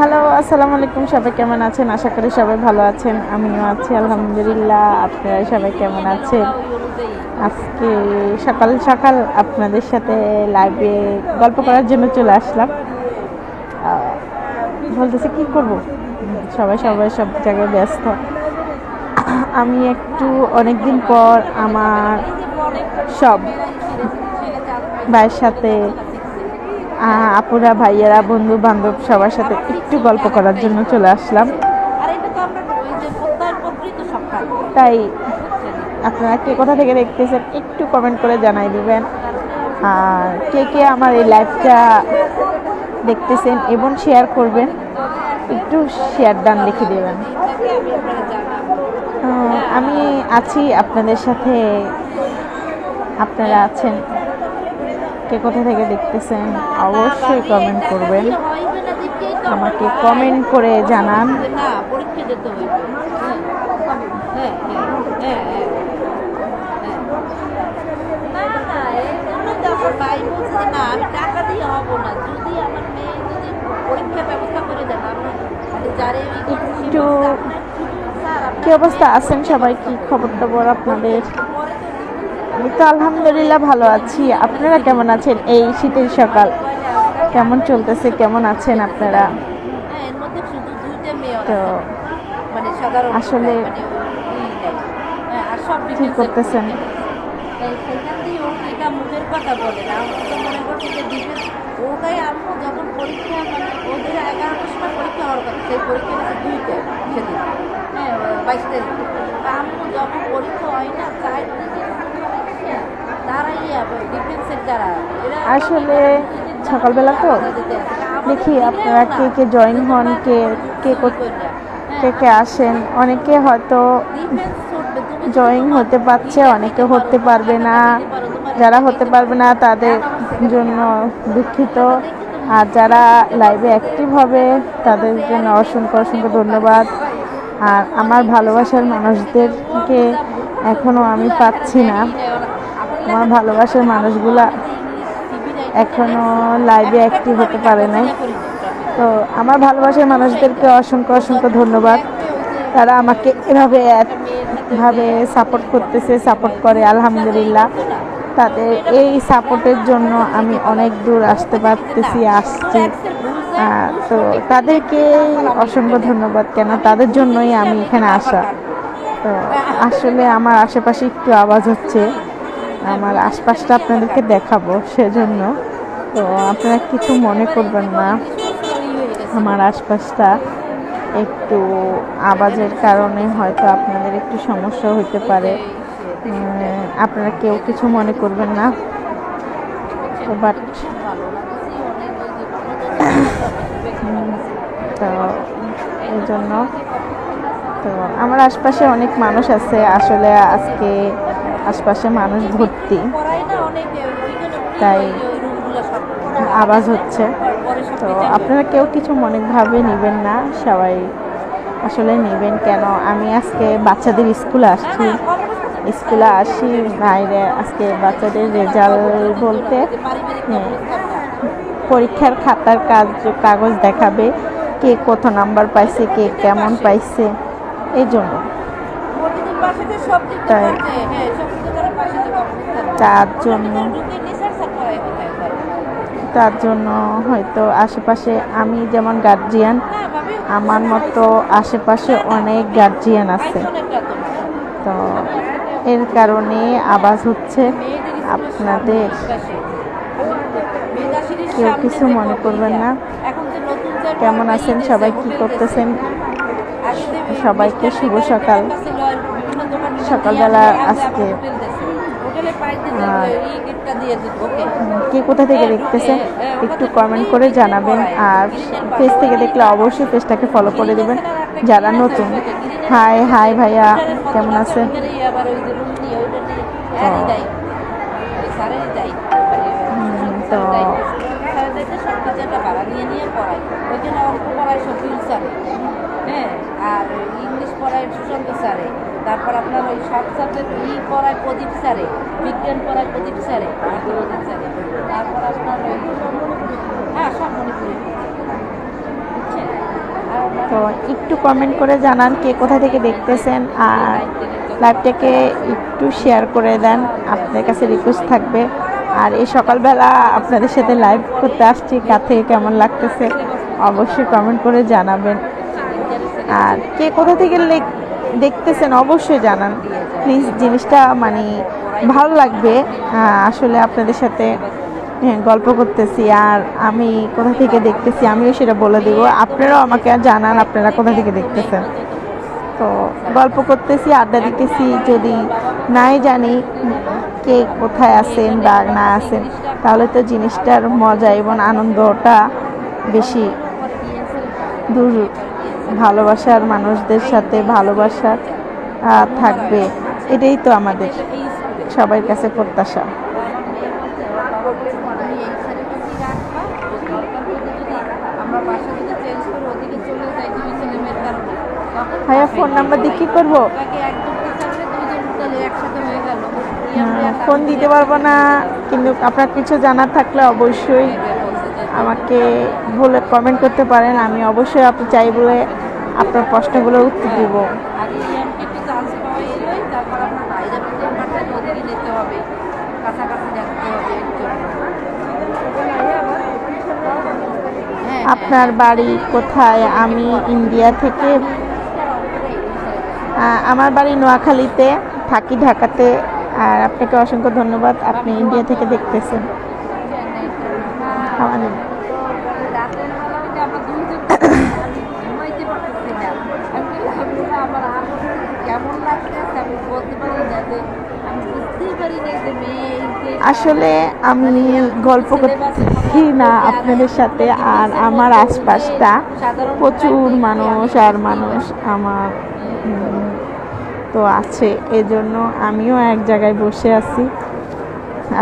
Hello, আসসালামু আলাইকুম। সবাই কেমন আছেন? আশা করি সবাই ভালো আছেন। আমিও আছি আলহামদুলিল্লাহ। আপনারা সবাই কেমন আছেন? আজকে সকাল সকাল আপনাদের সাথে লাইভে গল্প করার জন্য চলে আসলাম। বলতেছে কি করব, সবাই সবাই সব জায়গায় ব্যস্ত। আমি একটু অনেকদিন পর আমার সব ভাইয়ের সাথে, আপুরা, ভাইয়েরা, বন্ধু বান্ধব সবার সাথে একটু গল্প করার জন্য চলে আসলাম। তাই আপনারা কে কোথা থেকে দেখতেছেন একটু কমেন্ট করে জানাই দিবেন। আর কে কে আমার এই লাইভটা দেখতেছেন এবং শেয়ার করবেন, একটু শেয়ার ডান লিখে দেবেন। আমি আছি আপনাদের সাথে, আপনারা আছেন। কে কোথা থেকে দেখতেছেন অবশ্যই কমেন্ট করবেন, আমাকে কমেন্ট করে জানান। একটু কি অবস্থা আছেন সবাই? কি খবর টবর আপনাদের? আমি তো আলহামদুলিল্লাহ ভালো আছি। আপনারা কেমন আছেন? এই শীতের সকাল কেমন চলতেছে? কেমন আছেন আপনারা? তো আসলে কি করতেছেন? মুখের কথা বলে না, মনে করছি যে ওটাই আম্মু যখন পরীক্ষা, মানে ওদের 11টার সময় পরীক্ষা হওয়ার কথা, সেই পরীক্ষা হচ্ছে 2টা সেদিন, 22 তারিখে। আম্মু যখন পরীক্ষা হয় না 4 দিকে তারাই ডিফেন্সের যারা আসলে সকালবেলা তো দেখি আপনারা কে কে জয়েন হন, কে কে কে কে আসেন। অনেকে হয়তো জয়েন হতে পারছে, অনেকে হতে পারবে না। যারা হতে পারবে না তাদের জন্য দুঃখিত, আর যারা লাইভে অ্যাক্টিভ হবে তাদের জন্য অসংখ্য অসংখ্য ধন্যবাদ। আর আমার ভালোবাসার মানুষদেরকে এখনও আমি পাচ্ছি না। আমার ভালোবাসার মানুষগুলা এখনও লাইভে অ্যাক্টিভ হতে পারে নাই। তো আমার ভালোবাসার মানুষদেরকে অসংখ্য অসংখ্য ধন্যবাদ। তারা আমাকে এভাবে সাপোর্ট করতেছে, সাপোর্ট করে আলহামদুলিল্লাহ। তাদের এই সাপোর্টের জন্য আমি অনেক দূর আসতে আসছি। তো তাদেরকে অসংখ্য ধন্যবাদ, কেন তাদের জন্যই আমি এখানে আসা। তো আসলে আমার আশেপাশে একটু আওয়াজ হচ্ছে, আমার আশপাশটা আপনাদেরকে দেখাবো সেজন্য। তো আপনারা কিছু মনে করবেন না, আমার আশপাশটা একটু আওয়াজের কারণে হয়তো আপনাদের একটু সমস্যা হতে পারে। আপনারা কেউ কিছু মনে করবেন না। তো বাট তো এই জন্য তো আমার আশপাশে অনেক মানুষ আছে। আসলে আজকে আশপাশে মানুষ ভর্তি, তাই আওয়াজ হচ্ছে। তো আপনারা কেউ কিছু মনেভাবে নেবেন না, সবাই আসলে নেবেন। কেন আমি আজকে বাচ্চাদের স্কুলে আসি বাইরে। আজকে বাচ্চাদের রেজাল্ট বলতে পরীক্ষার খাতার কাগজ দেখাবে, কে কত নাম্বার পাইছে, কে কেমন পাইছে, এই জন্য। তাই তার জন্য হয়তো আশেপাশে আমি যেমন গার্জিয়ান, আমার মতো আশেপাশে অনেক গার্জিয়ান আছে। তো এর কারণে আওয়াজ হচ্ছে। আপনাদের কেউ কিছু মনে করবেন না। কেমন আছেন সবাই? কি করতেছেন? সবাইকে শুভ সকাল। সকালবেলা আজকে কে কোথা থেকে দেখতেছেন একটু কমেন্ট করে জানাবেন। আর পেজ থেকে দেখলে অবশ্যই পেজটাকে ফলো করে দেবেন যারা নতুন। হাই হাই ভাইয়া, কেমন আছেন? তো আর ইংলিশ পড়ায় সুশান্ত স্যারে, তারপর আপনার ওই সব সাবজেক্ট পড়ায় প্রদীপ স্যারে, বিজ্ঞান পড়ায় প্রদীপ স্যারে, প্রদীপ স্যারে, তারপর আপনার ওই সব মণিপুরি, বুঝছেন। তো একটু কমেন্ট করে জানান কে কোথা থেকে দেখতেছেন, আর লাইভটাকে একটু শেয়ার করে দেন, আপনাদের কাছে রিকোয়েস্ট থাকবে। আর এই সকালবেলা আপনাদের সাথে লাইভ করতে আসছি, কার থেকে কেমন লাগতেছে অবশ্যই কমেন্ট করে জানাবেন। আর কে কোথা থেকে দেখতেছেন অবশ্যই জানান প্লিজ, জিনিসটা মানে ভালো লাগবে। আসলে আপনাদের সাথে গল্প করতেছি আর আমি কোথা থেকে দেখতেছি আমিও সেটা বলে দেব, আপনারাও আমাকে জানান আপনারা কোথা থেকে দেখতেছেন। তো গল্প করতেছি, আড্ডা দিতেছি, যদি নাই জানি কে কোথায় আছেন বা না আছেন তাহলে তো জিনিসটার মজা এবং আনন্দটা বেশি দূর ভালোবাসার মানুষদের সাথে ভালোবাসা থাকবে, এটাই তো আমাদের সবার কাছে প্রত্যাশা। ভাইয়া ফোন নাম্বার দিয়ে কী করবো? ফোন দিতে পারবো না, কিন্তু আপনার কিছু জানার থাকলে অবশ্যই আমাকে বলে কমেন্ট করতে পারেন, আমি অবশ্যই আপনি চাই বলে আপনার প্রশ্নগুলো উত্তর দিব। আপনার বাড়ি কোথায়? আমি ইন্ডিয়া থেকে, আমার বাড়ি নোয়াখালীতে, থাকি ঢাকাতে। আর আপনাকে অসংখ্য ধন্যবাদ, আপনি ইন্ডিয়া থেকে দেখতেছেন। আসলে আমি গল্প করতেছি না আপনাদের সাথে, আর আমার আশপাশটা প্রচুর মানুষ আর মানুষ আমার তো আছে, এজন্য আমিও এক জায়গায় বসে আছি,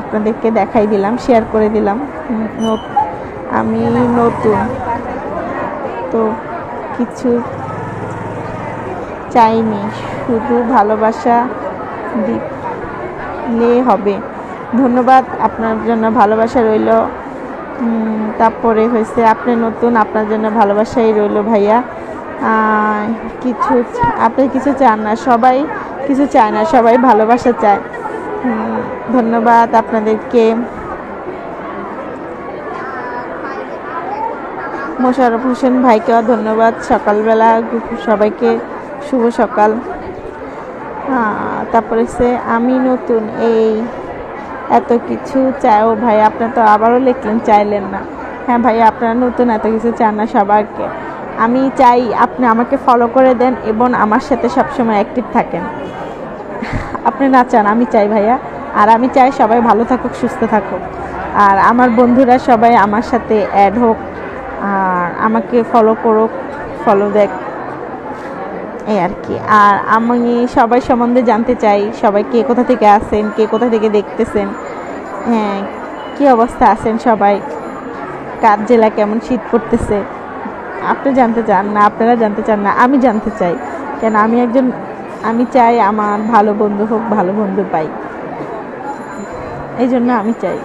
আপনাদেরকে দেখাই দিলাম, শেয়ার করে দিলাম। আমি নতুন তো কিছু চাইনি, শুধু ভালোবাসা দিলে হবে। ধন্যবাদ, আপনার জন্য ভালোবাসা রইল। তারপরে হয়েছে আপনি নতুন, আপনার জন্য ভালোবাসাই রইল ভাইয়া। কিছু আপনি কিছু চান না, সবাই কিছু চায় না, সবাই ভালোবাসা চায়। ধন্যবাদ আপনাদেরকে। মোশাররফ হোসেন ভাইকেও ধন্যবাদ, সকালবেলা সবাইকে শুভ সকাল। তারপরে সে আমি নতুন, এই এত কিছু চাও ভাই, আপনার তো আবারও লিখলেন চাইলেন না। হ্যাঁ ভাই, আপনারা নতুন, এত কিছু চান না সবাইকে। আমি চাই আপনি আমাকে ফলো করে দেন এবং আমার সাথে সবসময় অ্যাক্টিভ থাকেন। আপনি না চান, আমি চাই ভাইয়া। আর আমি চাই সবাই ভালো থাকুক, সুস্থ থাকুক, আর আমার বন্ধুরা সবাই আমার সাথে অ্যাড হোক, আর আমাকে ফলো করুক, ফলো দেখ, এই আর কি। আর আমি সবাই সম্বন্ধে জানতে চাই, সবাই কে কোথা থেকে আসেন, কে কোথা থেকে দেখতেছেন, হ্যাঁ কী অবস্থা আছেন সবাই, কার জেলা কেমন শীত পড়তেছে, আপনি জানতে চান না, আপনারা জানতে চান না, আমি জানতে চাই। কেন আমি চাই আমার ভালো বন্ধু হোক, ভালো বন্ধু পাই, এই জন্য আমি চাই।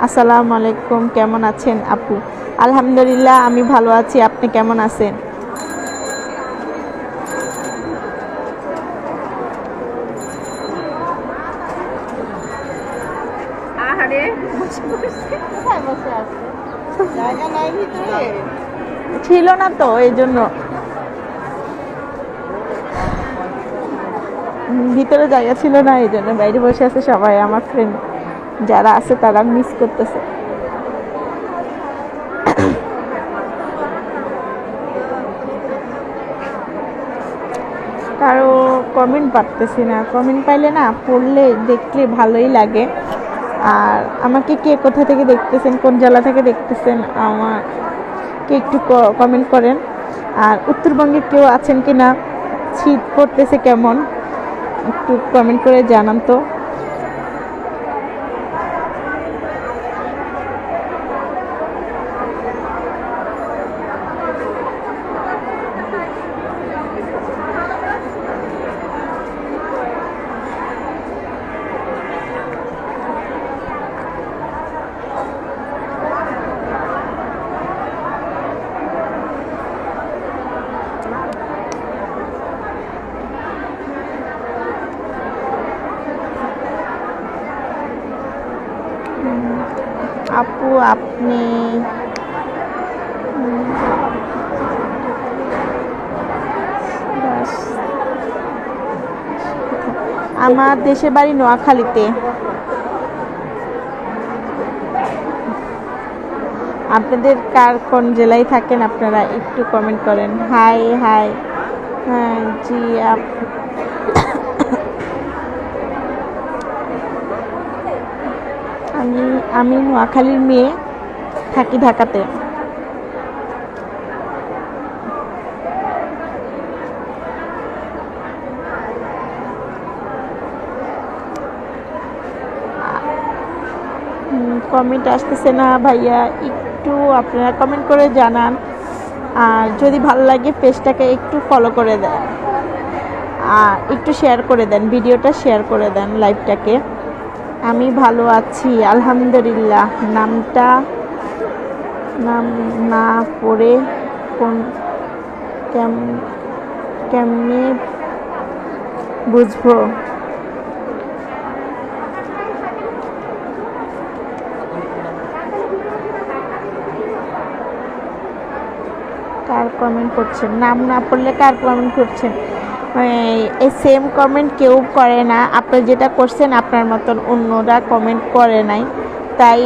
আসসালামু আলাইকুম, কেমন আছেন আপু? আলহামদুলিল্লাহ আমি ভালো আছি, আপনি কেমন আছেন? ছিল না তো, এই জন্য ভিতরে জায়গা ছিল না, এই জন্য বাইরে বসে আছে সবাই। আমার ফ্রেন্ড যারা আছে তারা মিস করতেছে। কারো কমেন্ট পারতেছি না, কমেন্ট পাইলে না পড়লে দেখলে ভালোই লাগে। আর আমাকে কে কোথা থেকে দেখতেছেন, কোন জেলা থেকে দেখতেছেন আমাকে একটু কমেন্ট করেন। আর উত্তরবঙ্গে কেউ আছেন কি না, শীত পড়তেছে কেমন, একটু কমেন্ট করে জানান তো। আপু আপনি বাস আমার দেশের বাড়ি নোয়াখালীতে। আপনাদের কার কোন জেলায় থাকেন আপনারা একটু কমেন্ট করেন। High high. হ্যাঁ জি আমি নোয়াখালীর মেয়ে, থাকি ঢাকাতে। কমেন্ট আসতেছে না ভাইয়া, একটু আপনারা কমেন্ট করে জানান। আর যদি ভালো লাগে পেজটাকে একটু ফলো করে দেন আর একটু শেয়ার করে দেন, ভিডিওটা শেয়ার করে দেন, লাইভটাকে। আমি ভালো আছি আলহামদুলিল্লাহ। নাম না পড়ে কোন কেমনে বুঝবো? কার কমেন্ট করছেন? নাম না পড়লে কার কমেন্ট করছেন? এই সেম কমেন্ট কেউ করে না। আপনি যেটা করছেন আপনার মতন অন্যরা কমেন্ট করে নাই, তাই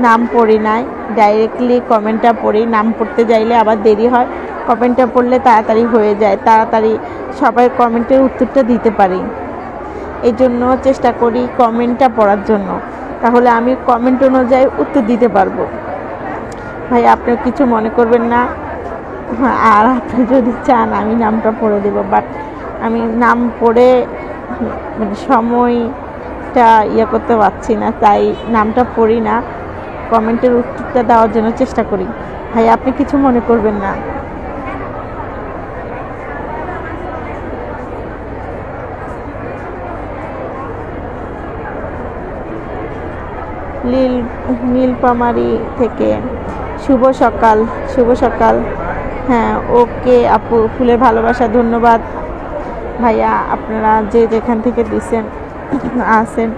নাম পড়ি নাই। ডাইরেক্টলি কমেন্টটা পড়ি, নাম পড়তে যাইলে আবার দেরি হয়। কমেন্টটা পড়লে তাড়াতাড়ি হয়ে যায়, তাড়াতাড়ি সবাই কমেন্টের উত্তরটা দিতে পারি। এই জন্য চেষ্টা করি কমেন্টটা পড়ার জন্য, তাহলে আমি কমেন্ট অনুযায়ী উত্তর দিতে পারবো। ভাই আপনি কিছু মনে করবেন না। আর আপনি যদি চান আমি নামটা পড়ে দেব, বাট আমি নাম পড়ে মানে সময়টা করতে পারছি না, তাই নামটা পড়ি না। কমেন্টের উত্তরটা দেওয়ার জন্য চেষ্টা করি। ভাই আপনি কিছু মনে করবেন না। নীলপামারি থেকে শুভ সকাল। শুভ সকাল। হ্যাঁ ওকে আপু, ফুলের ভালোবাসা, ধন্যবাদ ভাইয়া। আপনারা যে যেখান থেকে দিচ্ছেন আসেন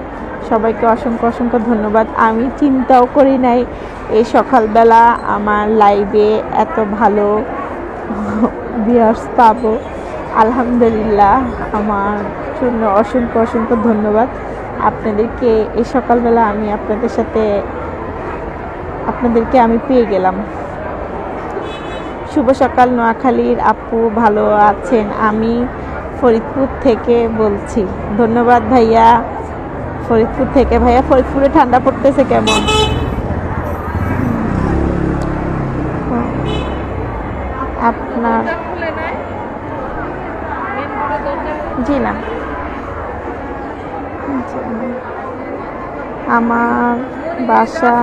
সবাইকে অসংখ্য অসংখ্য ধন্যবাদ। আমি চিন্তাও করি নাই এই সকালবেলা আমার লাইভে এত ভালো ভিউয়ার্স পাবো। আলহামদুলিল্লাহ, আমার জন্য অসংখ্য অসংখ্য ধন্যবাদ আপনাদেরকে। এই সকালবেলা আমি আপনাদেরকে আমি পেয়ে গেলাম। শুভ সকাল নোয়াখালীর আপু, ভালো আছেন? আমি ফরিদপুর থেকে বলছি। ধন্যবাদ ভাইয়া, ফরিদপুর থেকে। ভাইয়া ফরিদপুরে ঠান্ডা পড়তেছে কেমন? আপনার জি না, আমার বাসা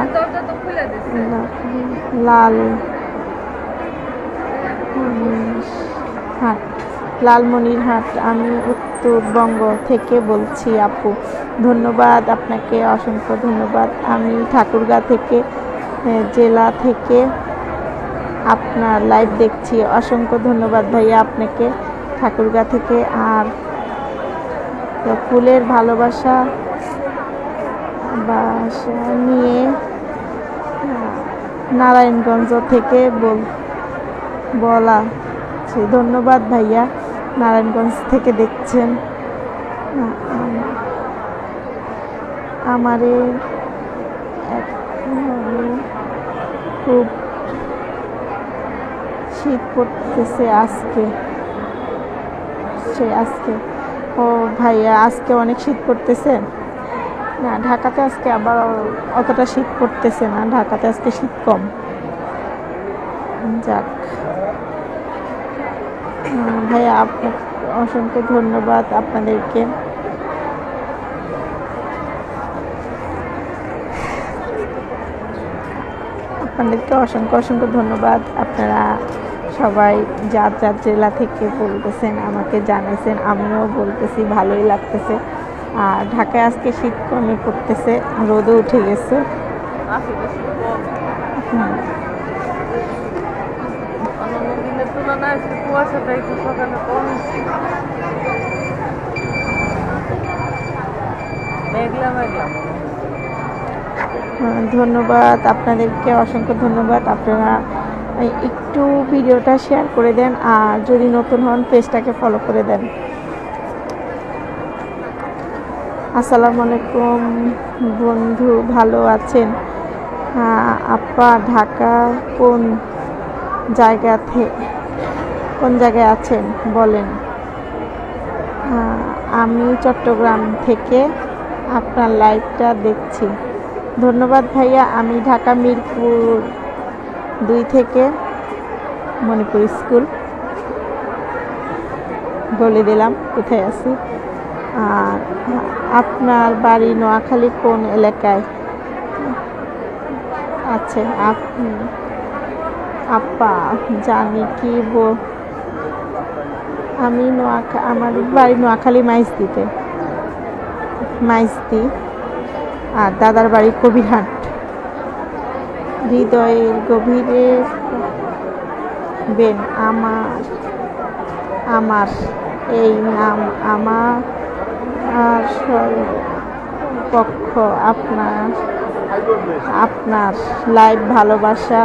লালমনিরহাট। আমি উত্তরবঙ্গ থেকে বলছি আপু। ধন্যবাদ আপনাকে, অসংখ্য ধন্যবাদ। আমি ঠাকুরগাঁ থেকে জেলা থেকে আপনার লাইভ দেখছি। অসংখ্য ধন্যবাদ ভাইয়া আপনাকে, ঠাকুরগাঁ থেকে। আর ফুলের ভালোবাসা নিয়ে নারায়ণগঞ্জ থেকে বলা। ধন্যবাদ ভাইয়া, নারায়ণগঞ্জ থেকে দেখছেন। আমারে খুব শীত পড়তেছে আজকে। ও ভাইয়া আজকে অনেক শীত পড়তেছে না? ঢাকাতে আজকে আবার অতটা শীত পড়তেছে না, ঢাকাতে আজকে শীত কম। যাক ভাইয়া, আপনাকে অসংখ্য ধন্যবাদ। আপনাদেরকে অসংখ্য অসংখ্য ধন্যবাদ। আপনারা সবাই যার যার জেলা থেকে বলতেছেন, আমাকে জানাইছেন, আমিও বলতেছি ভালোই লাগতেছে। আর ঢাকায় আজকে শীত কমে পড়তেছে, রোদও উঠে গেছে। ধন্যবাদ আপনাদেরকে, অসংখ্য ধন্যবাদ। আপনারা একটু ভিডিওটা শেয়ার করে দেন, আর যদি নতুন হন পেজটাকে ফলো করে দেন। আসসালামু আলাইকুম বন্ধু, ভালো আছেন? আপা ঢাকা কোন জায়গায় আছেন বলেন। আমি চট্টগ্রাম থেকে আপনার লাইভটা দেখছি। ধন্যবাদ ভাইয়া। আমি ঢাকা মিরপুর 2 থেকে, মণিপুর স্কুল বলে দিলাম কোথায় আছি। আর আপনার বাড়ি নোয়াখালী কোন এলাকায় আছে? আপা জানি কি আমি আমার বাড়ি নোয়াখালী মাইজদি, আর দাদার বাড়ি কবিরহাট। হৃদয়ের গভীরে বেন আমার এই নাম আমার পক্ষ আপনার লাইভ ভালোবাসা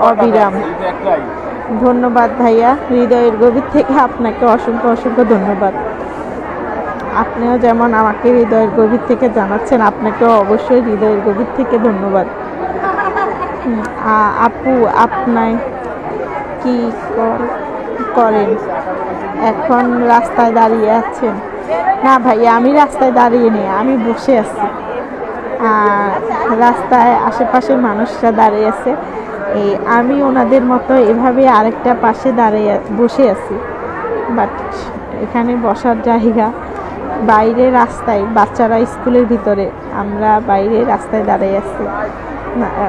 অবিরাম। ধন্যবাদ ভাইয়া, হৃদয়ের গভীর থেকে আপনাকে অসংখ্য অসংখ্য ধন্যবাদ। আপনিও যেমন আমাকে হৃদয়ের গভীর থেকে জানাচ্ছেন, আপনাকেও অবশ্যই হৃদয়ের গভীর থেকে ধন্যবাদ। আপু আপনার কি করেন? এখন রাস্তায় দাঁড়িয়ে আছেন? না ভাইয়া, আমি রাস্তায় দাঁড়িয়ে নেই, আমি বসে আছি। আর রাস্তায় আশেপাশের মানুষরা দাঁড়িয়ে আছে, আমি ওনাদের মতো এভাবে আরেকটা পাশে বসে আছি। বাট এখানে বসার জায়গা বাইরে রাস্তায়, বাচ্চারা স্কুলের ভিতরে, আমরা বাইরে রাস্তায় দাঁড়িয়ে আছি।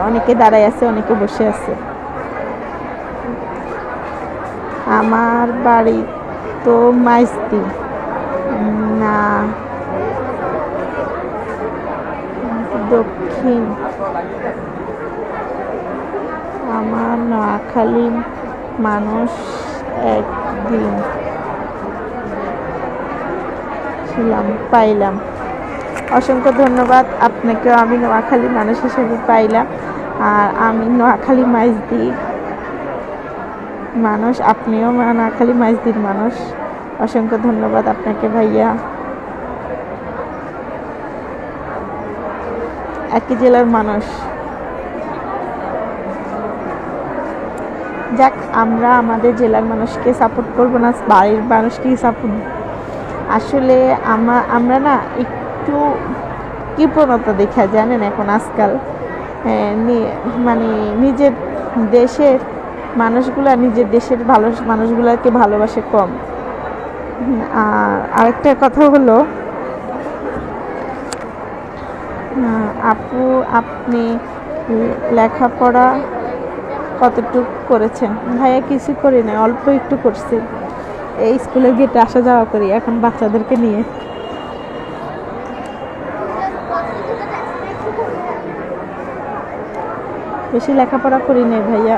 অনেকে দাঁড়ায় আছে, অনেকে বসে আছে। আমার বাড়ি তো মাইজদি না, দক্ষিণ। আমার নোয়াখালী মানুষ একদিন পাইলাম। অসংখ্য ধন্যবাদ আপনাকেও, আমি নোয়াখালী মানুষ হিসেবে পাইলাম। আর আমি নোয়াখালী মাইজদি মানুষ, আপনিও নোয়াখালী মাইজদির মানুষ। অসংখ্য ধন্যবাদ আপনাকে ভাইয়া। একই জেলার মানুষ। যাক, আমরা আমাদের জেলার মানুষকে সাপোর্ট করবো না, বাড়ির মানুষকেই সাপোর্ট। আসলে আমরা না একটু কৃপণতা দেখা, জানেন এখন আজকাল মানে নিজের দেশের মানুষগুলা নিজের দেশের মানুষগুলাকে ভালোবাসে কম। আর আরেকটা কথা হলো, আপু আপনি লেখাপড়া কতটুকু করেছেন? ভাইয়া কিছু করি না, অল্প একটু করছি। এই স্কুলের গেটে আসা যাওয়া করি এখন বাচ্চাদেরকে নিয়ে। বেশি লেখাপড়া করি নাই ভাইয়া।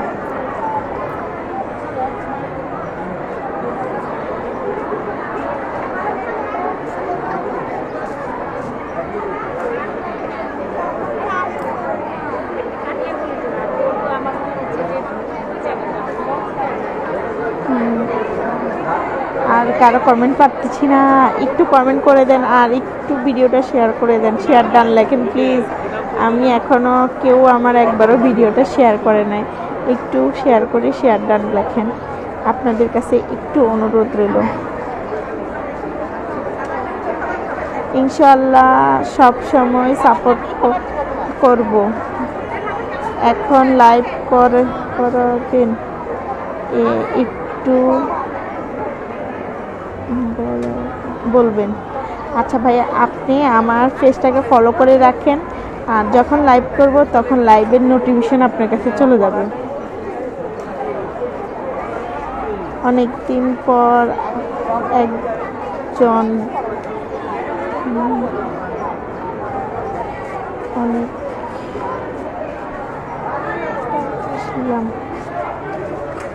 আর কারো কমেন্ট পাচ্ছি না, একটু কমেন্ট করে দেন, আর একটু ভিডিওটা শেয়ার করে দেন। শেয়ার ডান লেখেন প্লিজ। আমি এখনও কেউ আমার একবারও ভিডিওটা শেয়ার করে নাই, একটু শেয়ার করে শেয়ার ডান লেখেন। আপনাদের কাছে একটু অনুরোধ রইল। ইনশাআল্লাহ সব সময় সাপোর্ট করব। এখন লাইভ করবেন একটু বলবেন। আচ্ছা ভাইয়া, আপনি আমার পেজটাকে ফলো করে রাখেন, আর যখন লাইভ করব তখন লাইভের নোটিফিকেশন আপনার কাছে চলে যাবে। অনেক দিন পর একজন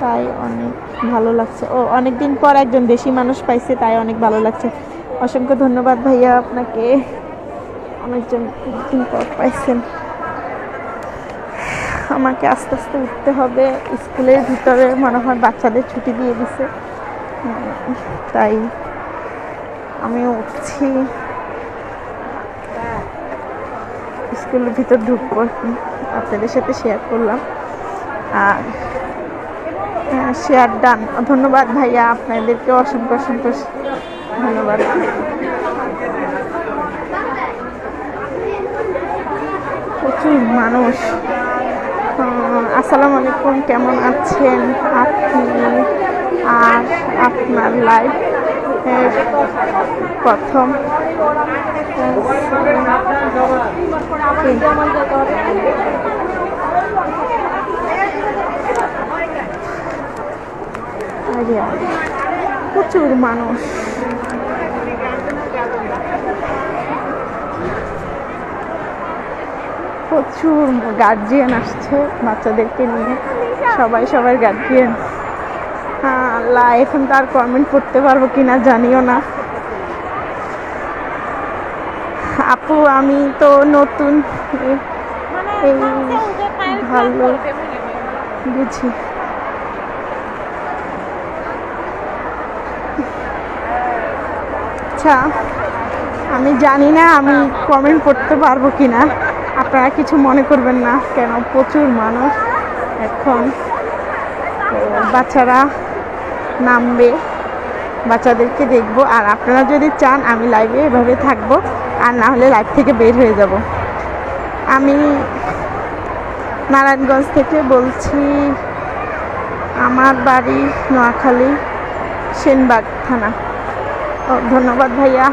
তাই অনেক ভালো লাগছে। অনেকদিন পর একজন দেশি মানুষ পাইছে, তাই অনেক ভালো লাগছে। অসংখ্য ধন্যবাদ ভাইয়া আপনাকে, অনেকদিন পর পাইছেন। আমাকে আস্তে আস্তে উঠতে হবে। স্কুলের ভিতরে মনে হয় বাচ্চাদের ছুটি দিয়ে দিছে, তাই আমি উঠছি। স্কুলের ভিতর ঢুকবো, আপনাদের সাথে শেয়ার করলাম। আর শেয়ার ডান, ধন্যবাদ ভাইয়া, আপনাদেরকে অসংখ্য অসংখ্য ধন্যবাদ। প্রচুর মানুষ। আসসালামু আলাইকুম, কেমন আছেন আপনি? আর আপনার লাইভ প্রথম প্রচুর মানুষ। প্রচুর গার্জিয়ান আসছে বাচ্চাদেরকে নিয়ে, সবার গার্জিয়ান। হ্যাঁ আল্লাহ, এখন তো আর কমেন্ট করতে পারবো কিনা জানিও না। আপু আমি তো নতুন, এই ভালো বুঝি। আচ্ছা আমি জানি না আমি কমেন্ট করতে পারবো কিনা, আপনারা কিছু মনে করবেন না, কেন প্রচুর মানুষ এখন। তো বাচ্চারা নামবে, বাচ্চাদেরকে দেখবো। আর আপনারা যদি চান আমি লাইভে এভাবে থাকবো, আর না হলে লাইভ থেকে বের হয়ে যাব। আমি নারায়ণগঞ্জ থেকে বলছি, আমার বাড়ি নোয়াখালী, সেনবাগ থানা। ও ধন্যবাদ ভাইয়া,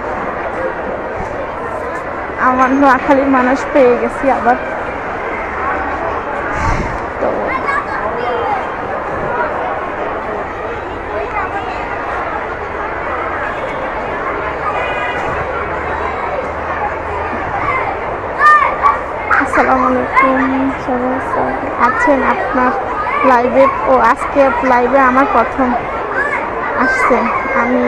আমার নোয়াখালীর মানুষ পেয়ে গেছি আবার। তো আসসালামু আলাইকুম, সবাই আছেন আপনার লাইভে? ও আজকে লাইভে আমার প্রথম আসছে। আমি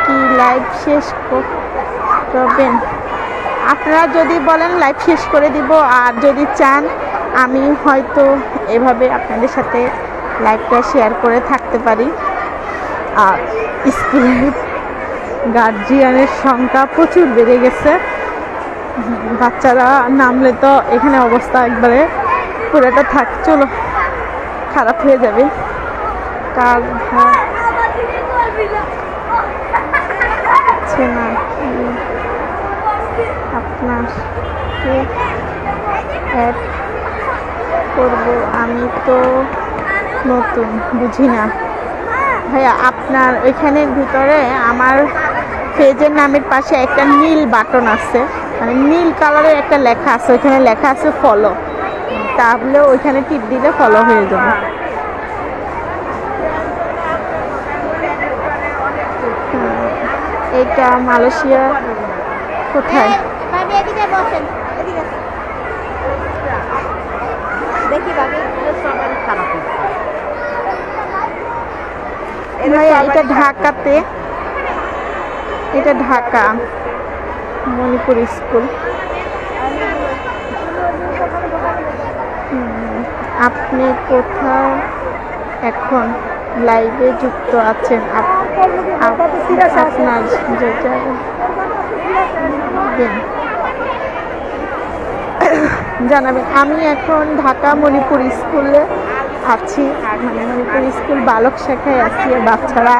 কি লাইভ শেষ করবেন? আপনারা যদি বলেন লাইভ শেষ করে দিব, আর যদি চান আমি হয়তো এভাবে আপনাদের সাথে লাইভটা শেয়ার করে থাকতে পারি। আর স্কুলের গার্জিয়ানের সংখ্যা প্রচুর বেড়ে গেছে, বাচ্চারা নামলে তো এখানে অবস্থা একবারে পুরোটা চলো খারাপ হয়ে যাবে। কার আছে না কি আপনাকে অ্যাড করবো? আমি তো নতুন, বুঝি না ভাইয়া। আপনার ওইখানের ভিতরে আমার পেজের নামের পাশে একটা নীল বাটন আছে, মানে নীল কালারের একটা লেখা আছে, ওইখানে লেখা আছে ফলো, তাহলে ওইখানে টিপ দিলে ফলো হয়ে যাবে। এটা মালয়েশিয়া কোথায়? এটা ঢাকাতে, এটা ঢাকা মণিপুর স্কুল। আপনি কোথায় এখন লাইভে যুক্ত আছেন? আপনার যেটা জানাবেন। আমি এখন ঢাকা মণিপুর স্কুলে আছি, মানে মণিপুর স্কুল বালক শাখায় আছি। বাচ্চারা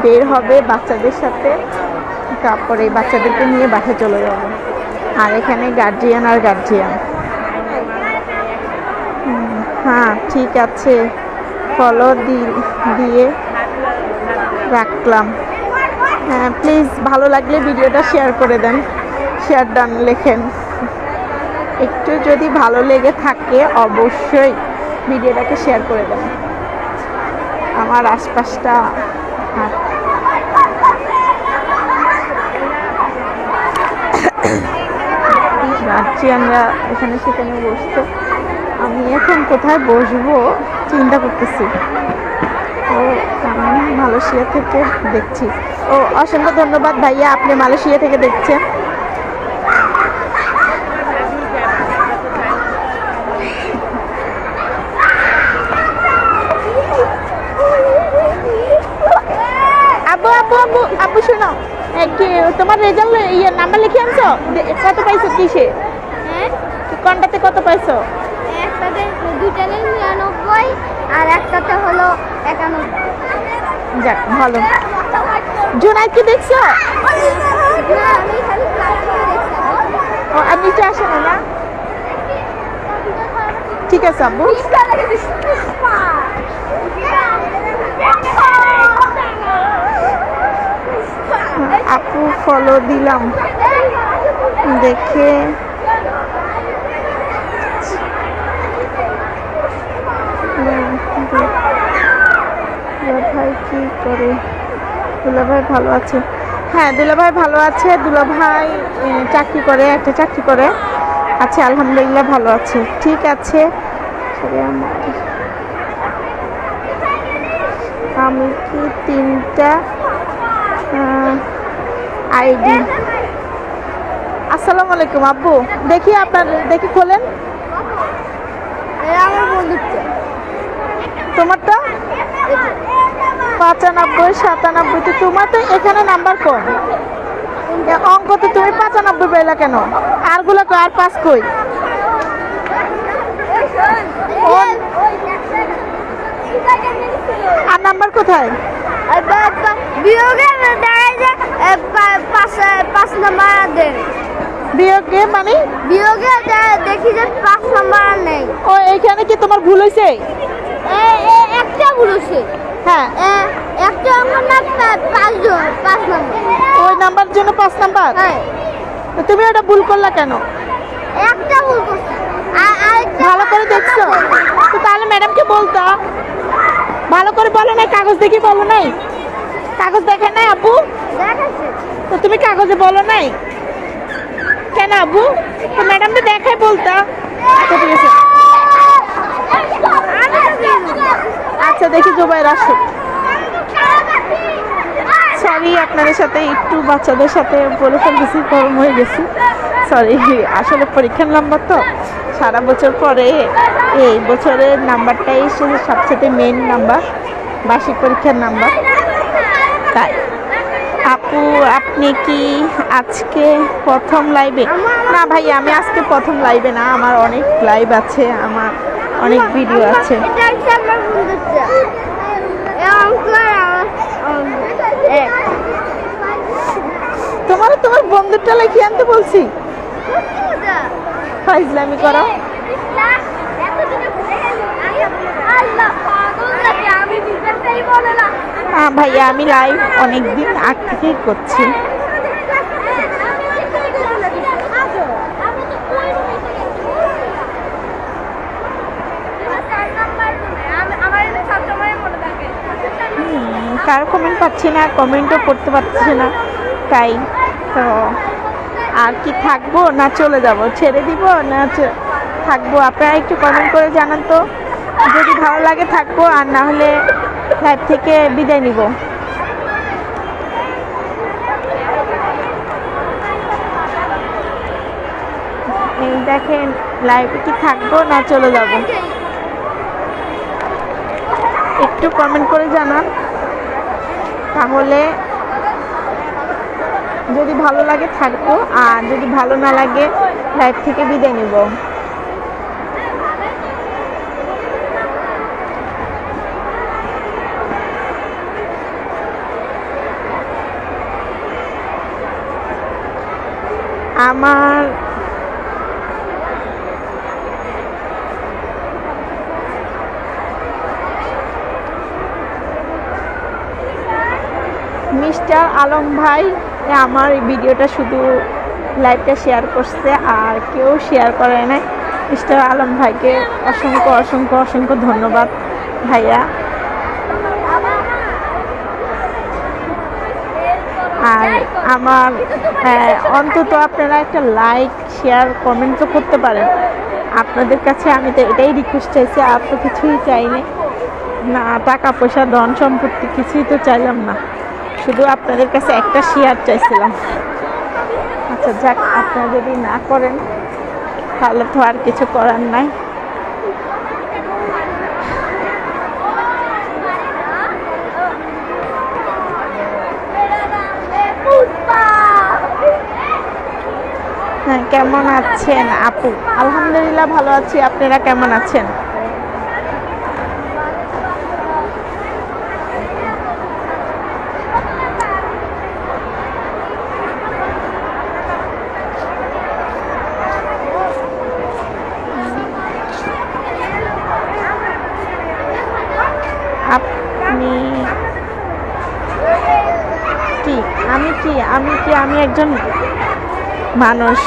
বের হবে বাচ্চাদের সাথে, তারপরে বাচ্চাদেরকে নিয়ে বাসায় চলে যাবো। আর এখানে গার্জিয়ান আর গার্জিয়ান। হ্যাঁ ঠিক আছে, ফলো দিয়ে রাখলাম। হ্যাঁ প্লিজ ভালো লাগলে ভিডিওটা শেয়ার করে দেন, শেয়ার ডান লেখেন। একটু যদি ভালো লেগে থাকে অবশ্যই ভিডিওটাকে শেয়ার করে দেন। আমার আশপাশটা গার্জিয়ানরা এখানে সেখানে বসতো, আমি এখন কোথায় বসবো চিন্তা করতেছি। ও আমি মালয়েশিয়া থেকে দেখছি। ও অসংখ্য ধন্যবাদ ভাইয়া, আপনি মালয়েশিয়া থেকে দেখছেন। আব্বু আব্বু আব্বু আব্বু শোনো, কি তোমার রেজাল্ট ইয়ে নাম্বার লিখে আনছো? কত পাইছো কিসে? হ্যাঁ কোনটাতে কত পাইছো? একটাতে দুইটাতে 99 আর একটাতে হলো 91। যাক ভালো। জুনাইদ কি দেখছো? না আমি খালি ক্লাসে দেখছি। ও আপনি তো আসেন না? ঠিক আছে আব্বু। আপু ফলো দিলাম দেখে দুলাভাই কি করে? দুলাভাই ভালো আছে। হ্যাঁ দুলাভাই ভালো আছে। দুলাভাই চাকরি করে, একটা চাকরি করে আছে, আলহামদুলিল্লাহ ভালো আছে। ঠিক আছে আমি কি 3টা আইডি? আসসালামু আলাইকুম আব্বু, দেখি আপনার দেখি খোলেন। আমার বন্ধুত্ব তোমারটা 95 97, তো তোমার তো এখানে নাম্বার কম। অঙ্ক তো তুমি 95 পেলা কেন? আরগুলো কই? আর 5 কই? আর নাম্বার কোথায়? বিয়োগে দেখায় যে 5 নাম্বার দেন। বিয়োগে মানে? বিয়োগে দেখি যে 5 নাম্বার আর নেই। ও এইখানে কি তোমার ভুল হয়েছে? একটা বলেছে। হ্যাঁ একটা আমার না 5 নাম্বার। ওই নাম্বার জন্য 5 নাম্বার? হ্যাঁ তো তুমি ওটা ভুল করলা কেন? একটা ভুল করছি। আরেকটা ভালো করে দেখছো তো? তাহলে ম্যাডামকে বলতো। ভালো করে বলো নাই? কাগজ দেখি বলো নাই? কাগজ দেখে নাই আব্বু? দেখাচ্ছে। তো তুমি কাগজে বলো নাই কেন আব্বু? তো ম্যাডামকে দেখাই বলতো। আচ্ছা ঠিক আছে। আচ্ছা দেখি জুবাইর আসুক। সরি আপনাদের সাথে একটু বাচ্চাদের সাথে বলে ফেলতেছি, গরম হয়ে গেছি, সরি। আসলে পরীক্ষার নাম্বার তো সারা বছর পরে এই বছরের নাম্বারটাই সবচেয়ে মেন নাম্বার, বার্ষিক পরীক্ষার নাম্বার। তাই আপু আপনি কি আজকে প্রথম লাইভে? না ভাই আমি আজকে প্রথম লাইভে না, আমার অনেক লাইভ আছে, আমার অনেক ভিডিও আছে। এটা হচ্ছে আমার বন্ধুত্ব। তোমার বন্ধুটা লিখে আনতে বলছি। ফাইজলামি করো। হ্যাঁ ভাইয়া আমি লাইভ অনেকদিন আগ থেকেই করছি। কারো কমেন্ট পাচ্ছি না, কমেন্টও করতে পারছি না, তাই তো আর কি থাকবো না চলে যাব, ছেড়ে দিব না থাকবো? আপনারা একটু কমেন্ট করে জানান তো, যদি ভালো লাগে থাকবো, আর না হলে লাইভ থেকে বিদায় নিব। এই দেখেন লাইভে কি থাকবো না চলে যাব, একটু কমেন্ট করে জানান, তাহলে যদি ভালো লাগে থাকবো, আর যদি ভালো না লাগে লাইভ থেকে বিদায় নিব। আমার মিস্টার আলম ভাই আমার এই ভিডিওটা শুধু লাইভটা শেয়ার করছে, আর কেউ শেয়ার করে নাই। মিস্টার আলম ভাইকে অসংখ্য অসংখ্য অসংখ্য ধন্যবাদ ভাইয়া। আর আমার অন্তত আপনারা একটা লাইক শেয়ার কমেন্ট তো করতে পারেন। আপনাদের কাছে আমি তো এটাই রিকোয়েস্ট চাইছি, আর তো কিছুই চাইনি না, টাকা পয়সা ধন সম্পত্তি কিছুই তো চাইলাম না, শুধু আপনাদের কাছে একটা শেয়ার চাইছিলাম। আচ্ছা যাক, আপনারা যদি না করেন তাহলে তো আর কিছু করার নাই। হ্যাঁ, কেমন আছেন আপু? আলহামদুলিল্লাহ ভালো আছি, আপনারা কেমন আছেন? আপনি কি আমি একজন মানুষ।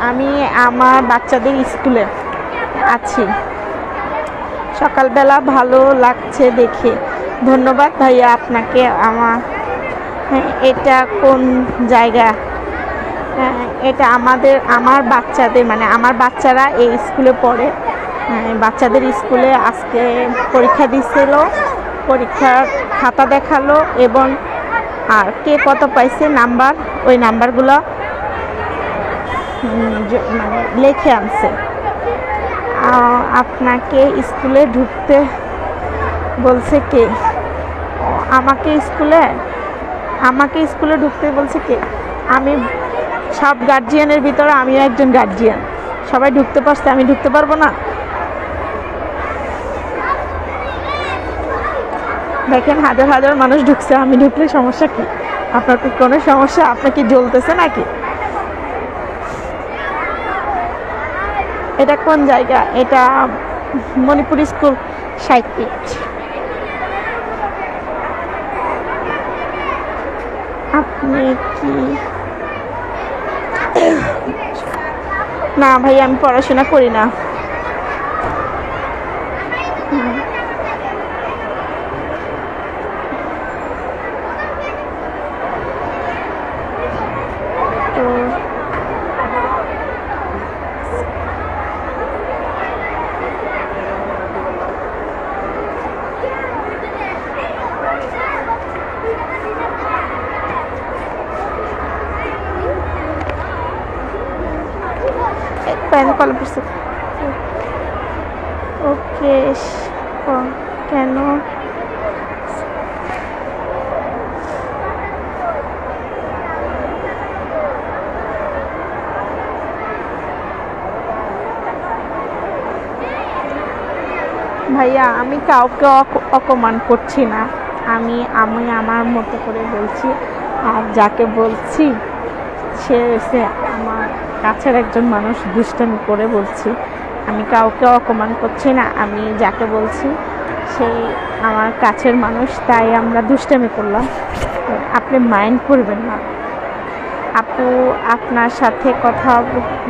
আমি আমার বাচ্চাদের স্কুলে আছি। সকালবেলা ভালো লাগছে দেখে। ধন্যবাদ ভাইয়া আপনাকে। এটা কোন জায়গা? এটা আমার বাচ্চাদের, মানে আমার বাচ্চারা এই স্কুলে পড়ে। বাচ্চাদের স্কুলে আজকে পরীক্ষা দিছিল, পরীক্ষার খাতা দেখালো এবং আর কে কত পাইছে নাম্বার, ওই নাম্বারগুলো মানে লিখে আনছে। আপনাকে স্কুলে ঢুকতে বলছে কে? আমাকে স্কুলে ঢুকতে বলছে কে? আমি সব গার্জিয়ানের ভিতরে আমিও একজন গার্জিয়ান। সবাই ঢুকতে পারছে, আমি ঢুকতে পারবো না? দেখেন হাজার হাজার মানুষ ঢুকছে, আমি ঢুকলে সমস্যা কি? আপনার কি কোনো সমস্যা? আপনার কি জ্বলতেছে নাকি? এটা কোন জায়গা? এটা মণিপুর স্কুল 60 ফিট। আপনি কি? না ভাই, আমি পড়াশোনা করি না। তো প্যান কল করছে। ওকে, কেন? ভাইয়া আমি কাউকে অপমান করছি না। আমি আমার মতো করে বলছি, আর যাকে বলছি সে আমার কাছের একজন মানুষ, দুষ্টামি করে বলছি। আমি কাউকে অপমান করছি না। আমি যাকে বলছি সেই আমার কাছের মানুষ, তাই আমরা দুষ্টামি করলাম। আপনি মাইন্ড করবেন না। আপু, আপনার সাথে কথা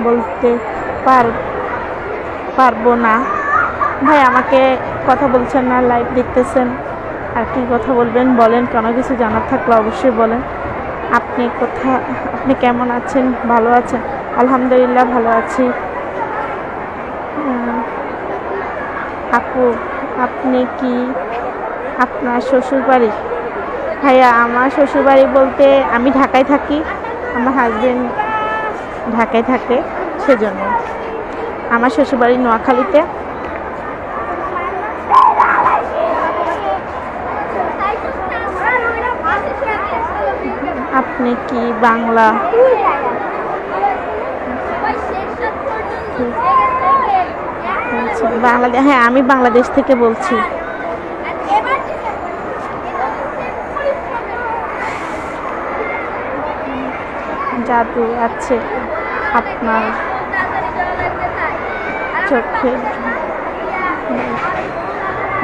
বলতে পারবো না। ভাই আমাকে কথা বলছেন না, লাইভ দেখতেছেন, আর কি কথা বলবেন বলেন। কোনো কিছু জানার থাকলে অবশ্যই বলেন। আপনি কেমন আছেন? ভালো আছেন? আলহামদুলিল্লাহ ভালো আছি। আপু, আপনি কি আপনার শ্বশুর বাড়ি? ভাইয়া আমার শ্বশুর বাড়ি বলতে আমি ঢাকায় থাকি, আমার হাজবেন্ড ঢাকায় থাকে, সেজন্য। আমার শ্বশুর বাড়ি নোয়াখালীতে। আপনি কি বাংলা? বাংলাদেশ? হ্যাঁ, আমি বাংলাদেশ থেকে বলছি। জাদু আছে আপনার চোখে,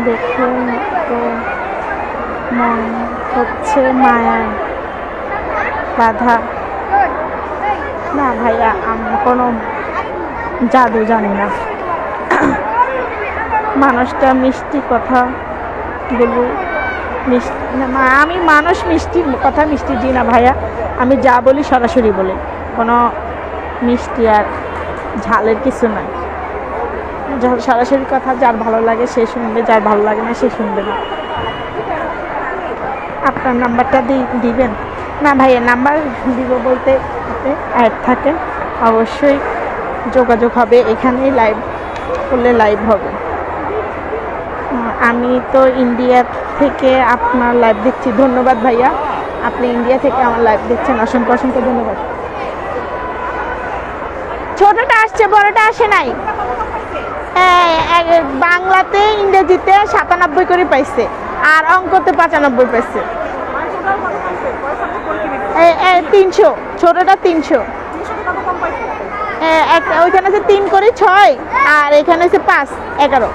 দেখে তো মন হচ্ছে মায়ায় বাধা। না ভাইয়া, আমি কোনো জাদু জানি না। মানুষটা মিষ্টি কথা বলি, মিষ্টি না, আমি মানুষ মিষ্টি কথা মিষ্টি দিই না ভাইয়া। আমি যা বলি সরাসরি বলি, কোনো মিষ্টি আর ঝালের কিছু নাই। সরাসরি কথা যার ভালো লাগে সে শুনবে, যার ভালো লাগে না সে শুনবে না। আপনার নাম্বারটা দিবেন? না ভাইয়া, নাম্বার দিব বলতে অ্যাড থাকে, অবশ্যই যোগাযোগ হবে। এখানেই লাইভ করলে লাইভ হবে। আমি তো ইন্ডিয়া থেকে আপনার লাইভ দেখছি। ধন্যবাদ ভাইয়া, আপনি ইন্ডিয়া থেকে আমার লাইভ দেখছেন, অসংখ্য অসংখ্য ধন্যবাদ। ছোটটা আসছে, বড়টা আসে নাই। হ্যাঁ, বাংলাতে ইংরেজিতে 97 করে পাইছে, আর অঙ্কতে 95 পাইছে। 300, ছোটটা 300। ওইখানে আছে 3 করে 6, আর এখানে আছে 5, 11।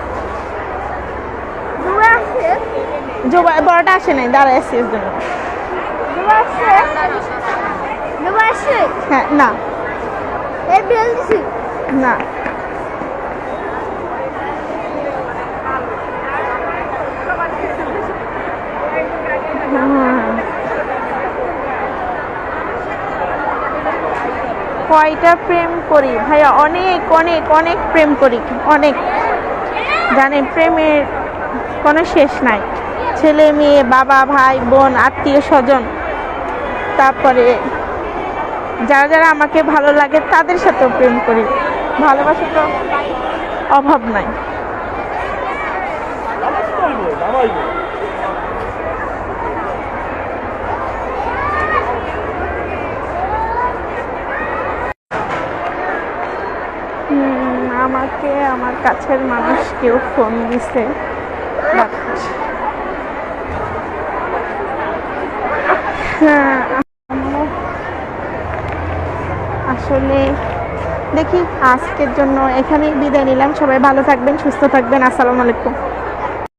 বড়টা আসে নাই, দাঁড়ায় আসছে এর জন্য। হ্যাঁ, না না, কয়টা প্রেম করি ভাইয়া? অনেক অনেক অনেক প্রেম করি, অনেক। জানেন, প্রেমের কোনো শেষ নাই। ছেলে মেয়ে, বাবা ভাই বোন, আত্মীয় স্বজন, তারপরে যারা যারা আমাকে ভালো লাগে তাদের সাথেও প্রেম করি। ভালোবাসা তো অভাব নাই। আমাকে আমার কাছের মানুষ কেউ ফোন দিছে, আসলে দেখি, আজকের জন্য এখানেই বিদায় নিলাম। সবাই ভালো থাকবেন, সুস্থ থাকবেন। আসসালামু আলাইকুম।